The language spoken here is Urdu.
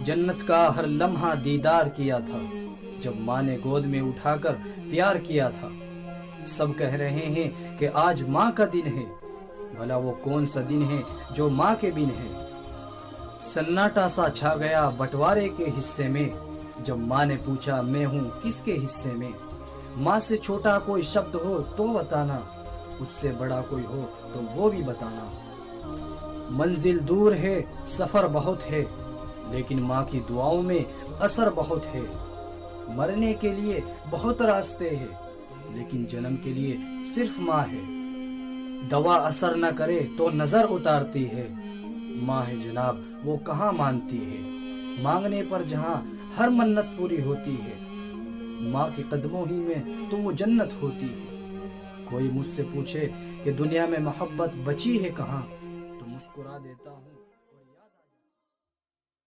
جنت کا ہر لمحہ دیدار کیا تھا جب ماں نے گود میں اٹھا کر پیار کیا تھا۔ سب کہہ رہے ہیں کہ آج ماں کا دن ہے، بھلا وہ کون سا دن ہے جو ماں کے بن ہے۔ سناٹا سا چھا گیا بٹوارے کے حصے میں جب ماں نے پوچھا میں ہوں کس کے حصے میں۔ ماں سے چھوٹا کوئی شبد ہو تو بتانا، اس سے بڑا کوئی ہو تو وہ بھی بتانا۔ منزل دور ہے، سفر بہت ہے، لیکن ماں کی دعاؤں میں اثر بہت ہے۔ مرنے کے لیے بہت راستے ہیں، لیکن جنم کے لیے صرف ماں ہے۔ دوا اثر نہ کرے تو نظر اتارتی ہے، ماں ہے جناب وہ کہاں مانتی ہے۔ مانگنے پر جہاں ہر منت پوری ہوتی ہے، ماں کے قدموں ہی میں تو وہ جنت ہوتی ہے۔ کوئی مجھ سے پوچھے کہ دنیا میں محبت بچی ہے کہاں، تو مسکرا دیتا ہوں